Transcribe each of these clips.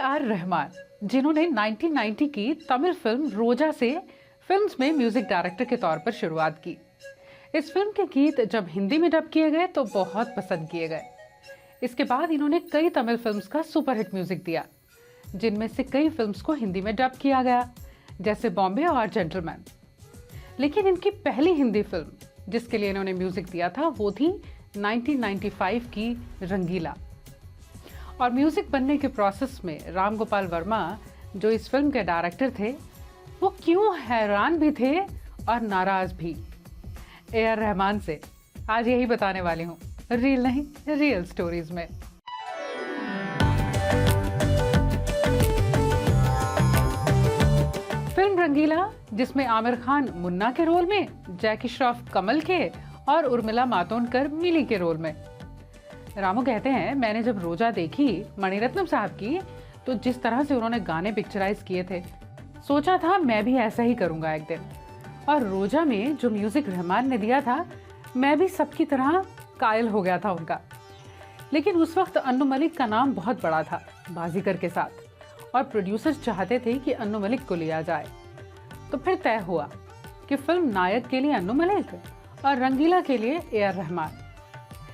Are Rahman, जिन्होंने 1990 की Tamil film रोजा से फिल्म्स में म्यूजिक डायरेक्टर के तौर पर शुरुआत की। इस फिल्म के गीत जब हिंदी में डब किए गए तो बहुत पसंद किए गए। इसके बाद इन्होंने कई तमिल फिल्म्स का सुपरहिट म्यूजिक दिया, जिनमें से कई फिल्म्स को हिंदी में डब किया गया, जैसे बॉम्बे और जेंटलमैन। लेकिन इनकी पहली हिंदी फिल्म जिसके लिए इन्होंने म्यूजिक दिया था वो थी 1995 की रंगीला। और म्यूजिक बनने के प्रोसेस में राम गोपाल वर्मा, जो इस फिल्म के डायरेक्टर थे, वो क्यों हैरान भी थे और नाराज भी। ए आर रहमान से आज यही बताने वाली हूँ, रील नहीं रियल स्टोरीज में। फिल्म रंगीला, जिसमें आमिर खान मुन्ना के रोल में, जैकी श्रॉफ कमल के और उर्मिला मातोंडकर मिली के रोल में। रामू कहते हैं, मैंने जब रोजा देखी मणिरत्नम साहब की, तो जिस तरह से उन्होंने गाने पिक्चराइज किए थे, सोचा था मैं भी ऐसा ही करूंगा एक दिन। और रोजा में जो म्यूजिक रहमान ने दिया था, मैं भी सबकी तरह कायल हो गया था उनका। लेकिन उस वक्त अन्नू मलिक का नाम बहुत बड़ा था बाजीगर के साथ, और प्रोड्यूसर्स चाहते थे कि अन्नू मलिक को लिया जाए। तो फिर तय हुआ कि फिल्म नायक के लिए अन्नू मलिक और रंगीला के लिए ए आर रहमान,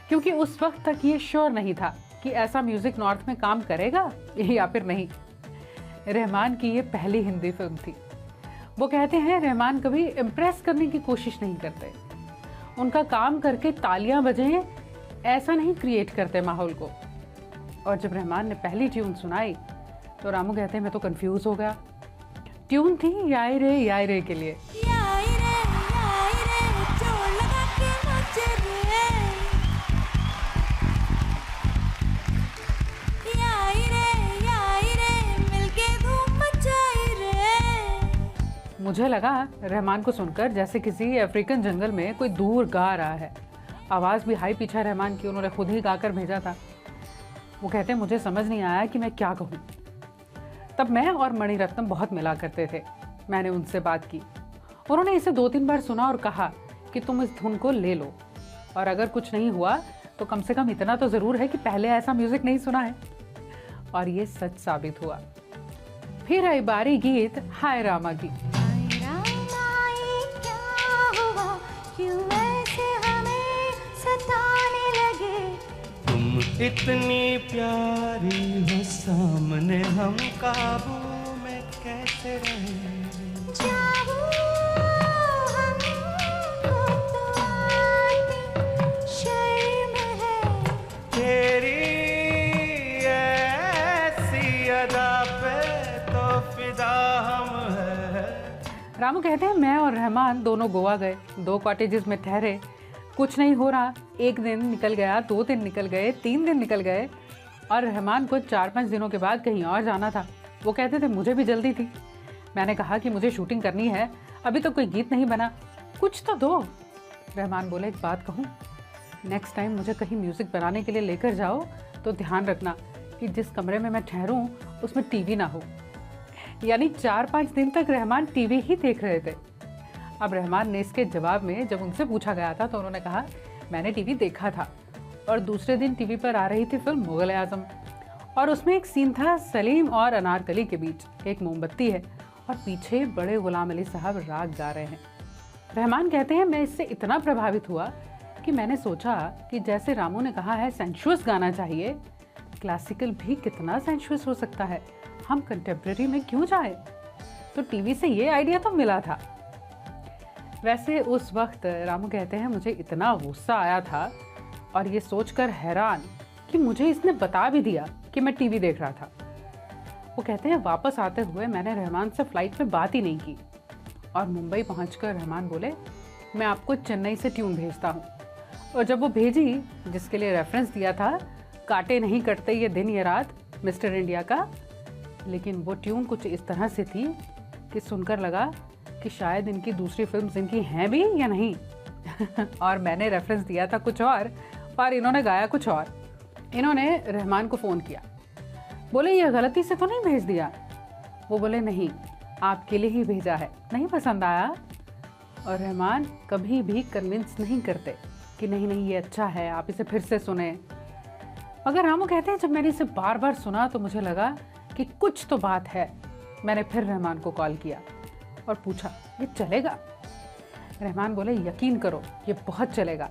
क्योंकि उस वक्त तक ये श्योर नहीं था कि ऐसा म्यूजिक नॉर्थ में काम करेगा या फिर नहीं। रहमान की ये पहली हिंदी फिल्म थी। वो कहते हैं, रहमान कभी इम्प्रेस करने की कोशिश नहीं करते, उनका काम करके तालियां बजें ऐसा नहीं क्रिएट करते माहौल को। और जब रहमान ने पहली ट्यून सुनाई तो रामू कहते हैं, मैं तो कंफ्यूज हो गया। ट्यून थी याई रे के लिए। मुझे लगा रहमान को सुनकर जैसे किसी अफ्रीकन जंगल में कोई दूर गा रहा है। आवाज़ भी हाई पिच है रहमान की, उन्होंने खुद ही गाकर भेजा था। वो कहते हैं, मुझे समझ नहीं आया कि मैं क्या कहूँ। तब मैं और मणिरत्नम बहुत मिला करते थे। मैंने उनसे बात की, उन्होंने इसे 2-3 बार सुना और कहा कि तुम इस धुन को ले लो, और अगर कुछ नहीं हुआ तो कम से कम इतना तो ज़रूर है कि पहले ऐसा म्यूज़िक नहीं सुना है। और ये सच साबित हुआ। फिर आई बारी गीत हाय रामा की। इतनी प्यारी हो सामने, हम काबू में कैसे रहें। तेरी ऐसी अदा पे तो फिदा हम है। रामू कहते हैं, मैं और रहमान दोनों गोवा गए, 2 कॉटेजेस में ठहरे। कुछ नहीं हो रहा, 1 दिन निकल गया, 2 दिन निकल गए, 3 दिन निकल गए, और रहमान को 4-5 दिनों के बाद कहीं और जाना था। वो कहते थे, मुझे भी जल्दी थी। मैंने कहा कि मुझे शूटिंग करनी है, अभी तो कोई गीत नहीं बना, कुछ तो दो। रहमान बोले, एक बात कहूँ, नेक्स्ट टाइम मुझे कहीं म्यूज़िक बनाने के लिए लेकर जाओ तो ध्यान रखना कि जिस कमरे में मैं ठहरूँ उसमें टीवी ना हो। यानी 4-5 दिन तक रहमान टीवी ही देख रहे थे। अब रहमान ने इसके जवाब में, जब उनसे पूछा गया था, तो उन्होंने कहा, मैंने टीवी देखा था, और दूसरे दिन टीवी पर आ रही थी फिल्म मुगल आजम, और उसमें एक सीन था सलीम और अनारकली के बीच, एक मोमबत्ती है और पीछे बड़े गुलाम अली साहब राग गा रहे हैं। रहमान कहते हैं, मैं इससे इतना प्रभावित हुआ कि मैंने सोचा कि जैसे रामू ने कहा है सेंशुअस गाना चाहिए, क्लासिकल भी कितना सेंशुअस हो सकता है, हम कंटेम्प्रेरी में क्यों जाए। तो टीवी से ये आइडिया तो मिला था। वैसे उस वक्त रामू कहते हैं, मुझे इतना गुस्सा आया था और ये सोचकर हैरान कि मुझे इसने बता भी दिया कि मैं टीवी देख रहा था। वो कहते हैं, वापस आते हुए मैंने रहमान से फ्लाइट में बात ही नहीं की, और मुंबई पहुंचकर रहमान बोले, मैं आपको चेन्नई से ट्यून भेजता हूँ। और जब वो भेजी, जिसके लिए रेफरेंस दिया था, काटे नहीं कटते ये दिन ये रात, मिस्टर इंडिया का, लेकिन वो ट्यून कुछ इस तरह से थी कि सुनकर लगा कि शायद इनकी दूसरी फिल्म इनकी हैं भी या नहीं। और मैंने रेफरेंस दिया था कुछ और इन्होंने गाया कुछ और। इन्होंने रहमान को फ़ोन किया, बोले, ये गलती से तो नहीं भेज दिया। वो बोले, नहीं, आपके लिए ही भेजा है, नहीं पसंद आया। और रहमान कभी भी कन्विंस नहीं करते कि नहीं नहीं ये अच्छा है, आप इसे फिर से सुने। मगर रामू कहते हैं, जब मैंने इसे बार बार सुना तो मुझे लगा कि कुछ तो बात है। मैंने फिर रहमान को कॉल किया और पूछा, ये चलेगा? रहमान बोले, यकीन करो ये बहुत चलेगा।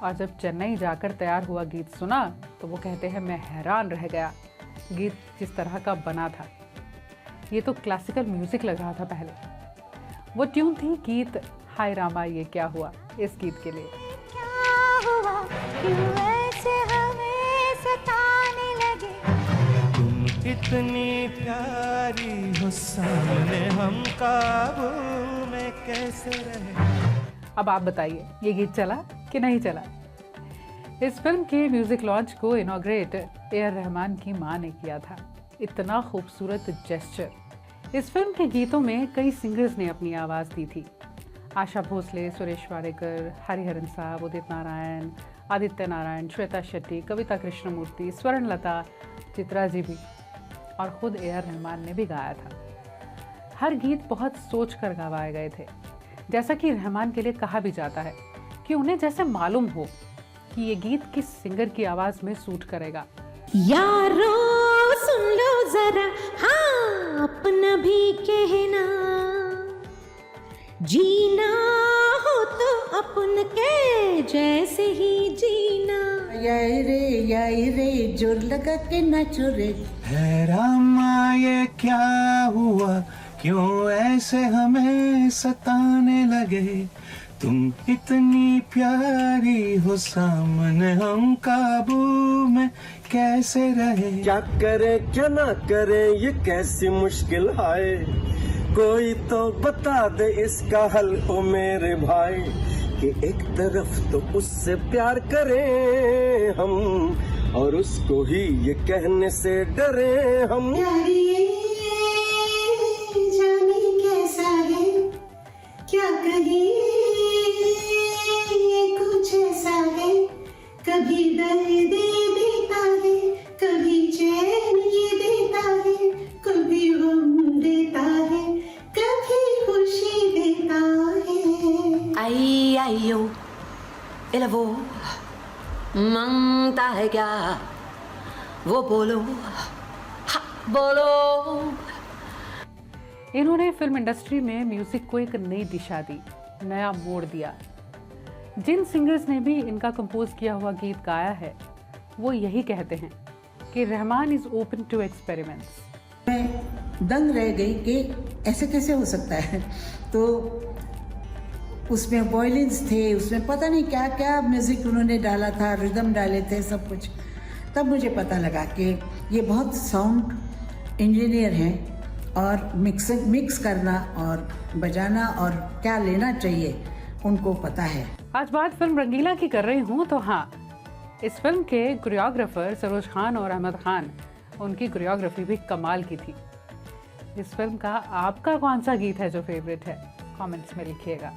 और जब चेन्नई जाकर तैयार हुआ गीत सुना तो वो कहते हैं, मैं हैरान रह गया गीत जिस तरह का बना था। ये तो क्लासिकल म्यूजिक लग रहा था पहले। वो ट्यून थी गीत हाय रामा ये क्या हुआ, इस गीत के लिए। क्या हुआ, क्यों ऐसे हमें सताने लगे, तुम इतनी प्यारी हो सामने हम काबू में कैसे रहे। अब आप बताइए, ये गीत चला कि नहीं चला? इस फिल्म के म्यूजिक लॉन्च को इनॉग्रेट ए.आर. रहमान की मां ने किया था। इतना खूबसूरत जेस्चर। इस फिल्म के गीतों में कई सिंगर्स ने अपनी आवाज़ दी थी। आशा भोसले, सुरेश वाडेकर, हरिहरन साहब, उदित नारायण, आदित्य नारायण, श्वेता शेट्टी, कविता कृष्णमूर्ति, स्वर्णलता, चित्रा जी भी, और खुद ए.आर. रहमान ने भी गाया था। हर गीत बहुत सोच कर गवाए गए थे। जैसा कि रहमान के लिए कहा भी जाता है कि उन्हें जैसे मालूम हो कि ये गीत किस सिंगर की आवाज में सूट करेगा। यारो सुन लो जरा, हाँ अपना भी कहना, जीना हो तो अपन के जैसे ही जीना। याई रे जोर लगा के नाचो रे। है रामा ये क्या हुआ, क्यों ऐसे हमें सताने लगे, तुम इतनी प्यारी हो सामने हम काबू में कैसे रहे। क्या करे क्या ना करे ये कैसी मुश्किल है, कोई तो बता दे इसका हल ओ मेरे भाई, कि एक तरफ तो उससे प्यार करें हम और उसको ही ये कहने से डरे हम। जाने कैसा है, क्या कहे ये कुछ ऐसा है, कभी दर्द देता है, कभी चैन ये देता है, कभी गम देता है, कभी खुशी देता है। आई आइयो इला वो मांगता है क्या, वो बोलो हाँ बोलो। इन्होंने फिल्म इंडस्ट्री में म्यूजिक को एक नई दिशा दी, नया मोड़ दिया। जिन सिंगर्स ने भी इनका कंपोज किया हुआ गीत गाया है वो यही कहते हैं कि Rahman is open to experiments. मैं दंग रह गई कि ऐसे कैसे हो सकता है। तो उसमें वॉयलिन्स थे, उसमें पता नहीं क्या क्या म्यूजिक उन्होंने डाला था, रिदम डाले थे, सब कुछ। तब मुझे पता लगा कि ये बहुत साउंड इंजीनियर हैं और मिक्स करना और बजाना और क्या लेना चाहिए उनको पता है। आज बात फिल्म रंगीला की कर रही हूँ तो हाँ, इस फिल्म के कोरियोग्राफर सरोज खान और अहमद खान, उनकी कोरियोग्राफी भी कमाल की थी। इस फिल्म का आपका कौन सा गीत है जो फेवरेट है, कमेंट्स में लिखिएगा।